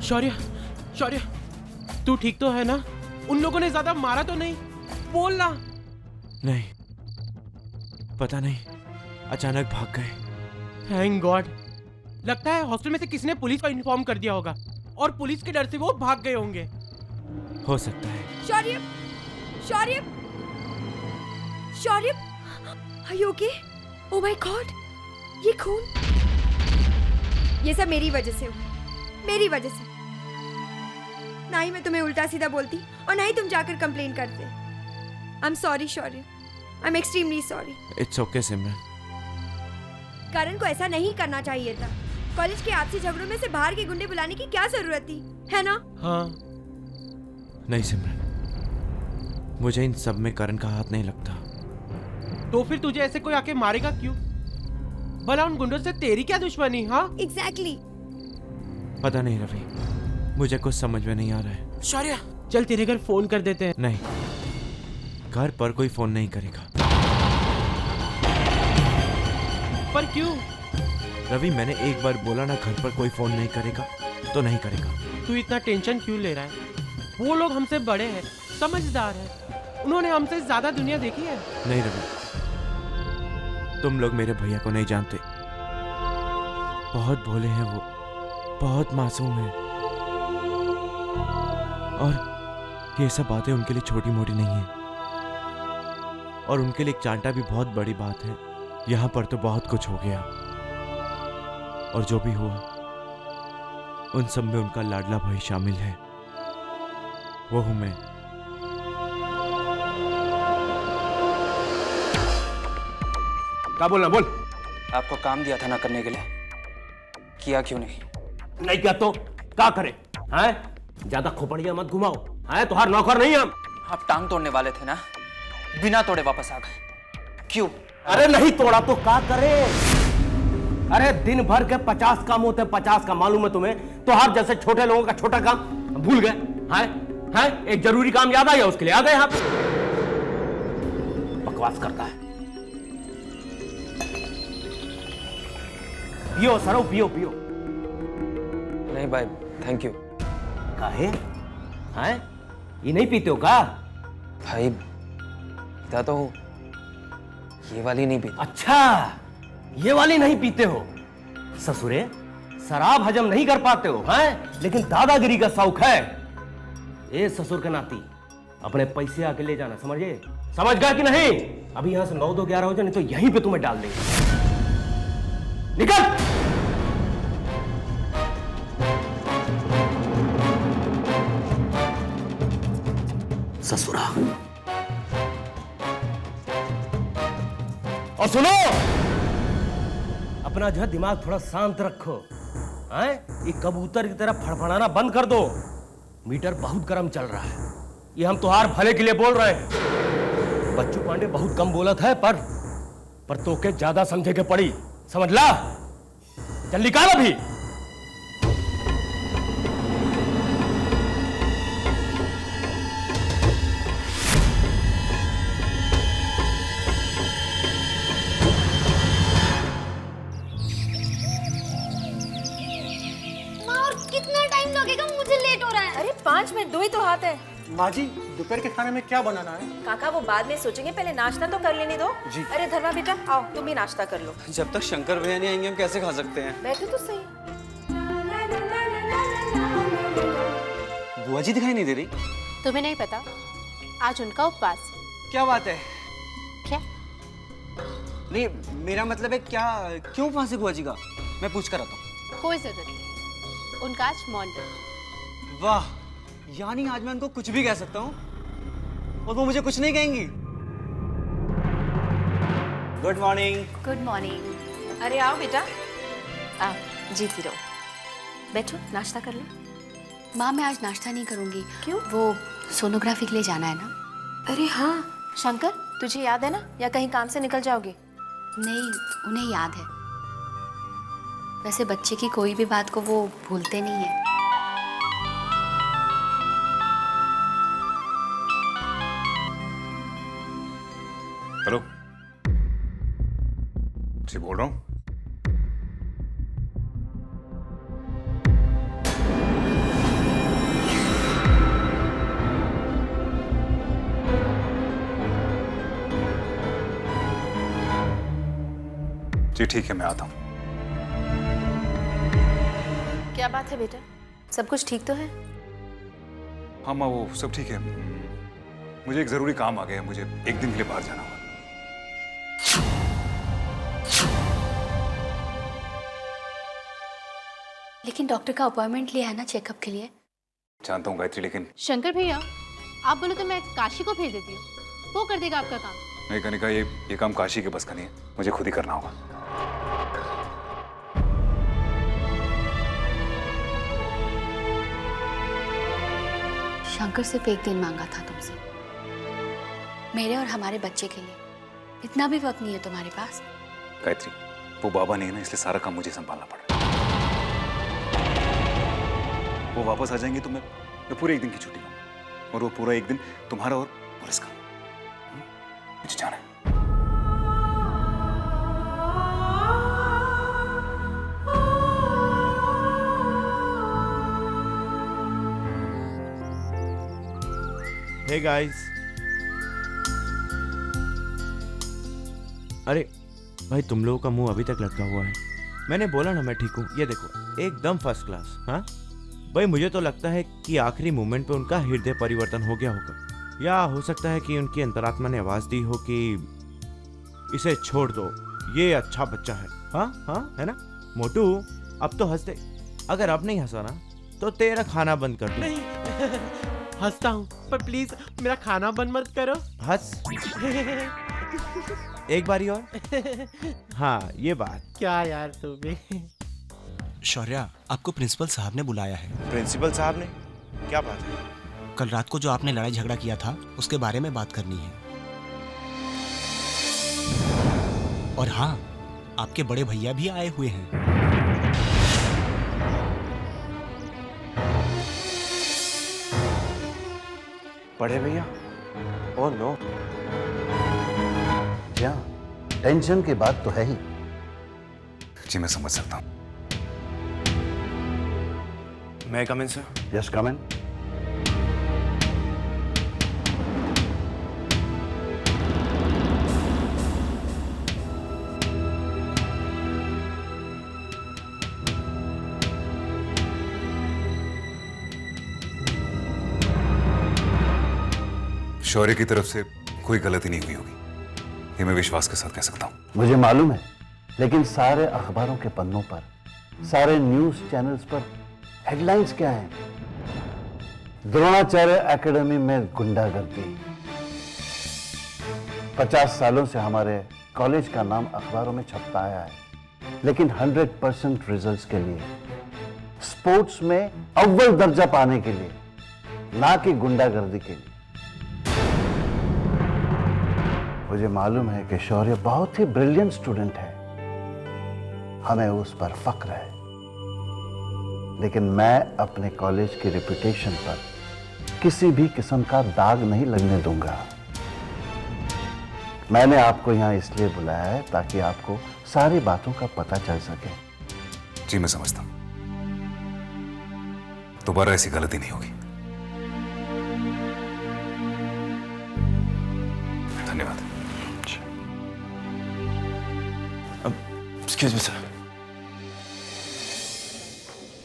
शौर्य, शौर्य, तू ठीक तो है ना? उन लोगों ने ज्यादा मारा तो नहीं? बोल ना। नहीं, पता नहीं, अचानक भाग गए। Thank God. लगता है हॉस्टल में से किसी ने पुलिस को इन्फॉर्म कर दिया होगा और पुलिस के डर से वो भाग गए होंगे। हो सकता है। Shaurya, Shaurya, Shaurya, are you okay? Oh my god, ये खून, ये सब मेरी वजह से हुआ, मेरी वजह से। ना ही मैं तुम्हें उल्टा सीधा बोलती और ना ही तुम जाकर कंप्लेन करते। I am sorry Shaurya, I am extremely sorry. It's okay Simran. Karan को ऐसा नहीं करना चाहिए था। कॉलेज के आपसी झगड़ों में से बाहर के गुंडे बुलाने की क्या जरूरत थी, है ना? हाँ। नहीं सिमरन, मुझे इन सब में करण का हाथ नहीं लगता। तो फिर तुझे ऐसे कोई आके मारेगा क्यों? भला उन गुंडों से तेरी क्या दुश्मनी? हाँ, एग्जैक्टली। पता नहीं रवि, मुझे कुछ समझ में नहीं आ रहा है। शौर्य, चल तेरे घर फोन कर देते हैं। नहीं, घर पर कोई फोन नहीं करेगा। पर क्यों? रवि, मैंने एक बार बोला ना, घर पर कोई फोन नहीं करेगा तो नहीं करेगा। तू इतना टेंशन क्यों ले रहा है? वो लोग हमसे बड़े हैं, समझदार हैं, उन्होंने हमसे ज्यादा दुनिया देखी है। नहीं रवि, तुम लोग मेरे भैया को नहीं जानते। बहुत भोले हैं वो, बहुत मासूम हैं, और ये सब बातें उनके लिए छोटी मोटी नहीं है, और उनके लिए एक चांटा भी बहुत बड़ी बात है। यहाँ पर तो बहुत कुछ हो गया, और जो भी हुआ उन सब में उनका लाडला भाई शामिल है, वो हूं मैं। क्या बोलना, बोल। आपको काम दिया था ना करने के लिए, किया क्यों नहीं? नहीं किया तो क्या करे? हैं? ज्यादा खोपड़ियां मत घुमाओ। हैं? तुम्हारा नौकर नहीं हम। आप टांग तोड़ने वाले थे ना, बिना तोड़े वापस आ गए, क्यों? अरे नहीं तोड़ा तो क्या करे? अरे दिन भर के 50 काम होते हैं, 50 का मालूम है तुम्हें? तो आप जैसे छोटे लोगों का छोटा काम भूल गए? हैं? एक जरूरी काम याद आया, उसके लिए आ गए आप। बकवास करता है। पियो सरो, पियो पियो। नहीं भाई, थैंक यू। काहे? हैं? ये नहीं पीते हो का? भाई पीता तो हूँ, ये वाली नहीं पीता। अच्छा, ये वाली नहीं पीते हो। ससुरे, शराब हजम नहीं कर पाते हो, हैं? लेकिन दादागिरी का शौक है। ए ससुर के नाती, अपने पैसे आके ले जाना, समझे? समझ गया कि नहीं? अभी यहां से 9, 2, 11 हो जाए, नहीं तो यहीं पे तुम्हें डाल देंगे। निकल। ससुरा। और सुनो, अपना जो है दिमाग थोड़ा शांत रखो। हैं? ये कबूतर की तरह फड़फड़ाना बंद कर दो। मीटर बहुत गर्म चल रहा है, ये हम तुम्हारे भले के लिए बोल रहे हैं। बच्चू पांडे बहुत कम बोलत है, पर तो के ज्यादा समझे के पड़ी, समझ ला? चल निकाल अभी। कितना टाइम लगेगा? मुझे लेट हो रहा है। अरे 5 मिनट, 2 ही तो हाथ है। माँ जी, दोपहर के खाने में क्या बनाना है? काका वो बाद में सोचेंगे, पहले नाश्ता तो कर लेने दो। जी। अरे धर्मा बेटा, आओ तुम भी नाश्ता कर लो। जब तक शंकर भैया नहीं आएंगे हम कैसे खा सकते हैं? बैठो तो सही। बुआ जी दिखाई नहीं दे रही। तुम्हें नहीं पता, आज उनका उपवास है। क्या बात है? क्या? नहीं, मेरा मतलब है क्या, क्यों उपवास है बुआ जी का? मैं पूछ कर आता हूँ। कोई जरूरत नहीं, उनका आज मौन व्रत। वाह, यानी आज मैं उनको कुछ भी कह सकता हूँ और वो मुझे कुछ नहीं कहेंगी। Good morning. Good morning. अरे आओ बेटा, आओ, जीती रहो। बैठो, नाश्ता कर लो। माँ मैं आज नाश्ता नहीं करूँगी। क्यों? वो सोनोग्राफी के लिए जाना है ना। अरे हाँ, शंकर तुझे याद है ना, या कहीं काम से निकल जाओगे? नहीं, उन्हें याद है। वैसे बच्चे की कोई भी बात को वो भूलते नहीं है। हेलो जी, बोल रहा हूँ। जी ठीक है, मैं आता हूँ। क्या बात है बेटा, सब कुछ ठीक तो है? हाँ माँ, वो सब ठीक है। मुझे एक जरूरी काम आ गया है, मुझे एक दिन के लिए बाहर जाना होगा। लेकिन डॉक्टर का अपॉइंटमेंट लिया है ना चेकअप के लिए। जानता हूँ गायत्री, लेकिन शंकर भैया, आप बोलो तो मैं काशी को भेज देती हूँ, वो कर देगा आपका काम। नहीं कनिका, ये काम काशी के बस का नहीं है, मुझे खुद ही करना होगा। शंकर सिर्फ एक दिन मांगा था तुमसे, मेरे और हमारे बच्चे के लिए। इतना भी वक्त नहीं है तुम्हारे पास? गायत्री, वो बाबा नहीं है ना, इसलिए सारा काम मुझे संभालना पड़ रहा है। वो वापस आ जाएंगे तो मैं पूरे एक दिन की छुट्टी लूंगा, और वो पूरा एक दिन तुम्हारा और पुलिस का। मुझे जाना है। Hey guys. अरे भाई, तुम लोगों का मुंह अभी तक लटका हुआ है। मैंने बोला ना मैं ठीक हूँ। ये देखो, एकदम फर्स्ट क्लास। हाँ भाई, मुझे तो लगता है कि आखिरी मोमेंट पे उनका हृदय परिवर्तन हो गया होगा, या हो सकता है कि उनकी अंतरात्मा ने आवाज दी हो कि इसे छोड़ दो, ये अच्छा बच्चा है। हाँ हाँ, है ना मोटू? अब तो हंस दे। अगर अब नहीं हंसा ना तो तेरा खाना बंद कर दूं। नहीं हंसता हूँ, पर प्लीज मेरा खाना बंद मत करो। हंस एक बारी और। हाँ, ये बात। क्या यार तू भी। शौर्या, आपको प्रिंसिपल साहब ने बुलाया है। प्रिंसिपल साहब ने? क्या बात है? कल रात को जो आपने लड़ाई झगड़ा किया था उसके बारे में बात करनी है। और हाँ, आपके बड़े भैया भी आए हुए हैं। बड़े भैया? Oh no. क्या टेंशन की बात तो है ही। जी मैं समझ सकता हूँ। मैं कम इन सर? यस कम इन। शौर्य की तरफ से कोई गलती नहीं हुई होगी, ये मैं विश्वास के साथ कह सकता हूँ। मुझे मालूम है, लेकिन सारे अखबारों के पन्नों पर, सारे न्यूज चैनल्स पर हेडलाइंस क्या हैं? द्रोणाचार्य एकेडमी में गुंडागर्दी। 50 सालों से हमारे कॉलेज का नाम अखबारों में छपता आया है, लेकिन 100% रिजल्ट्स के लिए, स्पोर्ट्स में अव्वल दर्जा पाने के लिए, ना कि गुंडागर्दी के लिए। मुझे मालूम है कि शौर्य बहुत ही ब्रिलियंट स्टूडेंट है, हमें उस पर फक्र है, लेकिन मैं अपने कॉलेज की रेपुटेशन पर किसी भी किस्म का दाग नहीं लगने दूंगा। मैंने आपको यहां इसलिए बुलाया है ताकि आपको सारी बातों का पता चल सके। जी मैं समझता हूँ, दोबारा ऐसी गलती नहीं होगी। धन्यवाद। Excuse me sir.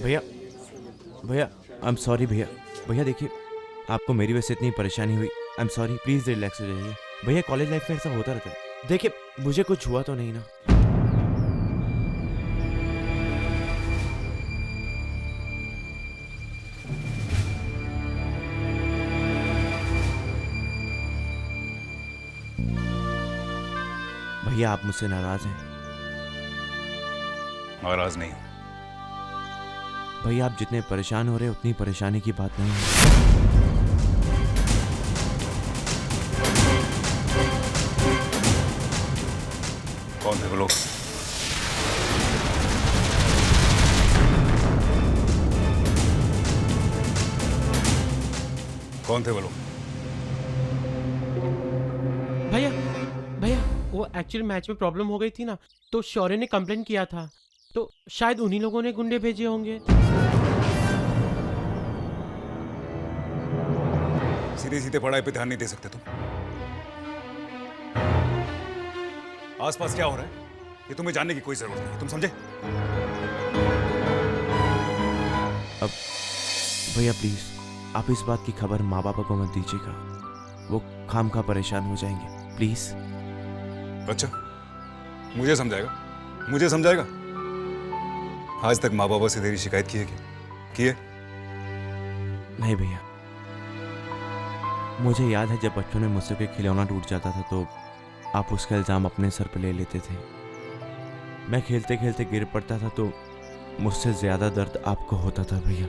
भैया भैया, आई एम सॉरी भैया। भैया देखिए, आपको मेरी वजह से इतनी परेशानी हुई, आई एम सॉरी। प्लीज रिलैक्स हो जाइए भैया। कॉलेज लाइफ में ऐसा होता रहता है। देखिए, मुझे कुछ हुआ तो नहीं ना? भैया, आप मुझसे नाराज हैं? नाराज नहीं हूं। भैया, आप जितने परेशान हो रहे हैं उतनी परेशानी की बात नहीं है। कौन थे वो लोग? कौन थे वो लोग? भैया भैया, वो एक्चुअल मैच में प्रॉब्लम हो गई थी ना, तो शौर्य ने कंप्लेन किया था, तो शायद उन्हीं लोगों ने गुंडे भेजे होंगे। सीधे सीधे पढ़ाई पे ध्यान नहीं दे सकते तुम? आसपास क्या हो रहा है? ये तुम्हें जानने की कोई जरूरत नहीं, तुम समझे? अब भैया प्लीज आप इस बात की खबर माँ बापा को मत दीजिएगा, वो खामखा परेशान हो जाएंगे, प्लीज। अच्छा, मुझे समझाएगा? आज तक माँ बाबा से तेरी शिकायत की है क्या? की है? नहीं भैया, मुझे याद है जब बचपन में मुझसे कोई खिलौना टूट जाता था तो आप उसका इल्जाम अपने सर पर ले लेते थे। मैं खेलते खेलते गिर पड़ता था तो मुझसे ज्यादा दर्द आपको होता था भैया।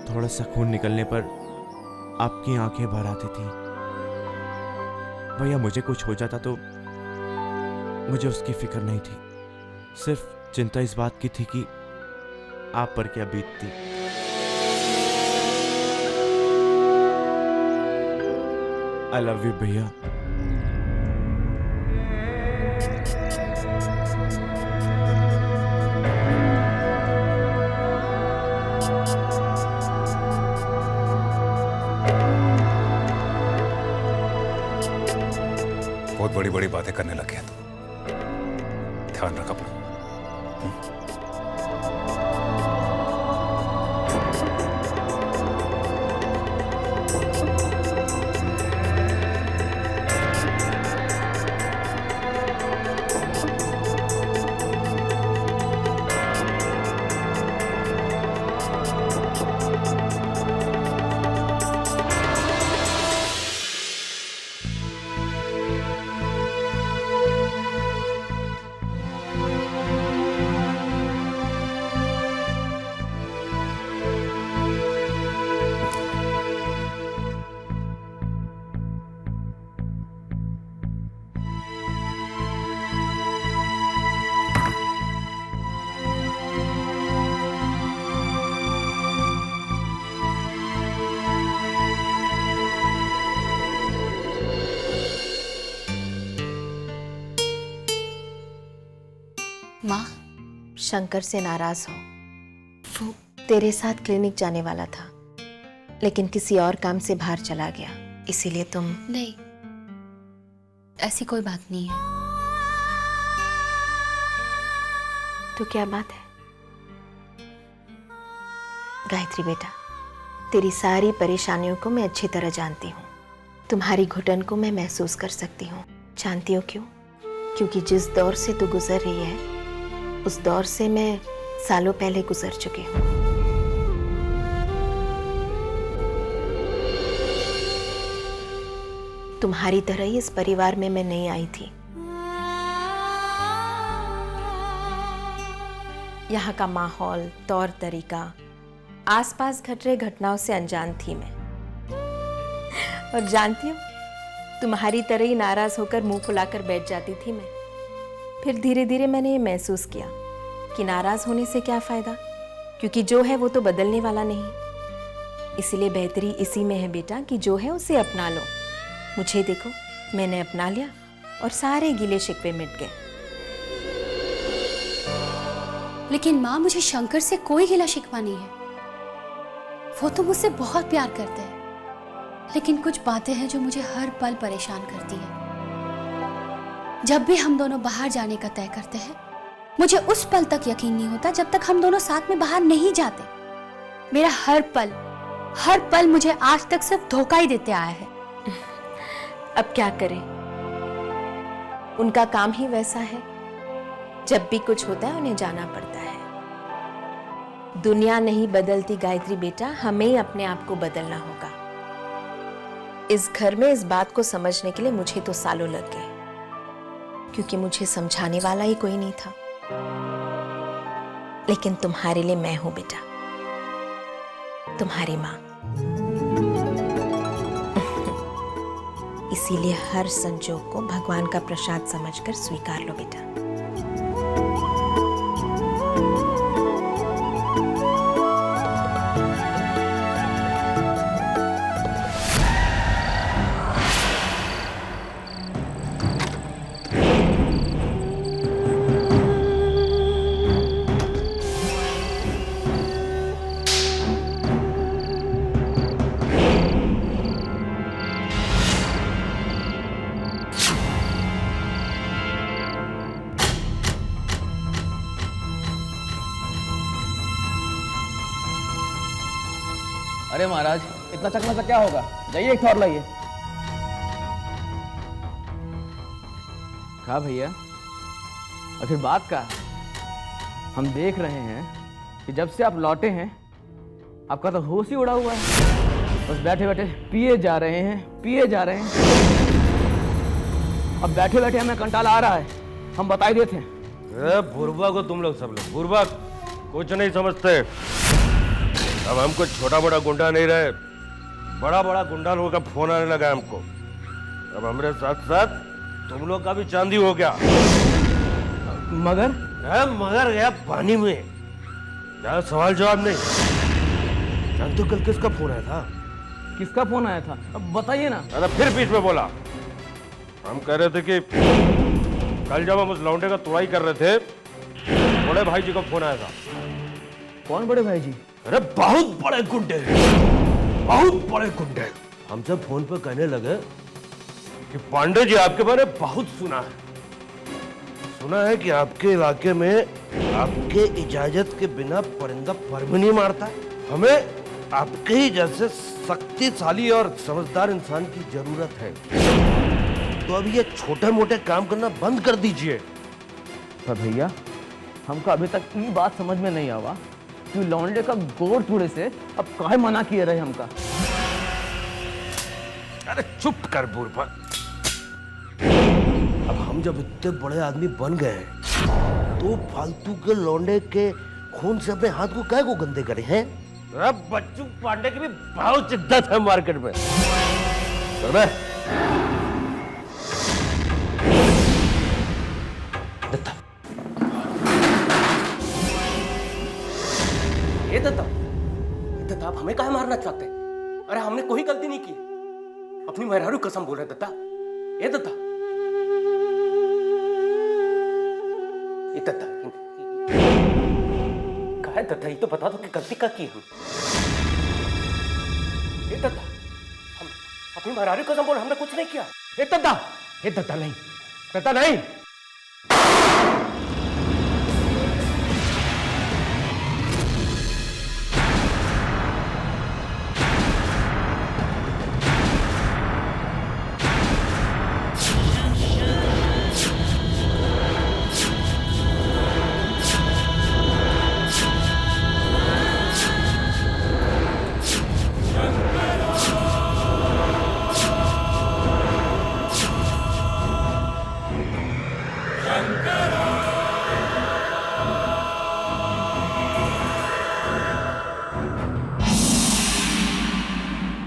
थोड़ा सा खून निकलने पर आपकी आंखें भर आती थी। भैया मुझे कुछ हो जाता तो मुझे उसकी फिक्र नहीं थी, सिर्फ चिंता इस बात की थी कि आप पर क्या बीतती। आई लव यू भैया। बहुत बड़ी बड़ी बातें करने लगे हैं तुम, ध्यान रख अपना। माँ, शंकर से नाराज हो, वो तेरे साथ क्लिनिक जाने वाला था लेकिन किसी और काम से बाहर चला गया, इसीलिए तुम। नहीं, ऐसी कोई बात नहीं है। तो क्या बात है? गायत्री बेटा, तेरी सारी परेशानियों को मैं अच्छी तरह जानती हूँ। तुम्हारी घुटन को मैं महसूस कर सकती हूँ। जानती हो क्यों? क्योंकि जिस दौर से तू गुजर रही है उस दौर से मैं सालों पहले गुजर चुकी हूँ। तुम्हारी तरह ही इस परिवार में मैं नहीं आई थी। यहाँ का माहौल, तौर तरीका, आसपास घट रहे घटनाओं से अनजान थी मैं। और जानती हो, तुम्हारी तरह ही नाराज होकर मुंह फुलाकर बैठ जाती थी मैं। फिर धीरे धीरे मैंने ये महसूस किया कि नाराज होने से क्या फायदा, क्योंकि जो है वो तो बदलने वाला नहीं। इसलिए बेहतरी इसी में है बेटा कि जो है उसे अपना लो। मुझे देखो, मैंने अपना लिया और सारे गिले शिकवे मिट गए। लेकिन माँ, मुझे शंकर से कोई गिला शिकवा नहीं है। वो तो मुझसे बहुत प्यार करते हैं, लेकिन कुछ बातें हैं जो मुझे हर पल परेशान करती है। जब भी हम दोनों बाहर जाने का तय करते हैं, मुझे उस पल तक यकीन नहीं होता जब तक हम दोनों साथ में बाहर नहीं जाते। मेरा हर पल मुझे आज तक सिर्फ धोखा ही देते आया है। अब क्या करें, उनका काम ही वैसा है। जब भी कुछ होता है उन्हें जाना पड़ता है। दुनिया नहीं बदलती गायत्री बेटा, हमें ही अपने आप को बदलना होगा। इस घर में इस बात को समझने के लिए मुझे तो सालों लग गए, क्योंकि मुझे समझाने वाला ही कोई नहीं था। लेकिन तुम्हारे लिए मैं हूं बेटा, तुम्हारी मां। इसीलिए हर संजोग को भगवान का प्रसाद समझकर स्वीकार लो बेटा। अरे महाराज, इतना चकना सा क्या होगा? जाइए एक और लाइए। कहा भैया, आखिर बात का हम देख रहे हैं कि जब से आप लौटे हैं आपका तो होश ही उड़ा हुआ है। बस बैठे बैठे पिए जा रहे हैं, पिए जा रहे हैं। अब बैठे बैठे हमें कंटाला आ रहा है, हम बता ही देते हैं। बुर्बक हो तुम लोग, सब लोग बुर्बक, कुछ नहीं समझते। अब हमको छोटा बड़ा गुंडा नहीं रहे, बड़ा बड़ा गुंडा लोगों का फोन आने लगा हमको। अब हमारे साथ साथ तुम लोग का भी चांदी हो गया। मगर मगर गया पानी में, ज्यादा सवाल जवाब नहीं। जान तो कल किसका फोन आया था? किसका फोन आया था? अब बताइए ना। अरे फिर बीच में बोला। हम कह रहे थे कि कल जब हम उस लौंडे का तुड़ाई कर रहे थे, बड़े भाई जी का फोन आया था। कौन बड़े भाई जी? अरे बहुत बड़े गुंडे, बहुत बड़े गुंडे। हमसे फोन पे कहने लगे कि पांडे जी आपके बारे में बहुत सुना है कि आपके इलाके में आपके इजाजत के बिना परिंदा पर भी नहीं मारता। हमें आपके ही जैसे शक्तिशाली और समझदार इंसान की जरूरत है। तो अब ये छोटे मोटे काम करना बंद कर दीजिए। पर भैया, हमको अभी तक ये बात समझ में नहीं आवा कि लौंडे का गोड़ तोड़े से अब काहे मना किए रहे हमका। अरे चुप कर बुर्बा। अब हम जब इतने बड़े आदमी बन गए तो फालतू के लौंडे के खून से अपने हाथ को काहे को गंदे करे हैं? अब बच्चू पांडे की भी बहुत शिद्दत है मार्केट में। दत्ता, ये दत्ता, दत्ता आप हमें काहे मारना चाहते हैं? अरे हमने कोई गलती नहीं की, अपनी मेहरारू कसम बोल रहे दत्ता। ये दत्ता, ये दत्ता, कहा है दत्ता? ये तो बता दो कि गलती क्या की हम। ये दत्ता, हम अपनी मेहरारू कसम बोल, हमने कुछ नहीं किया। ये दत्ता नहीं, दत्ता नहीं।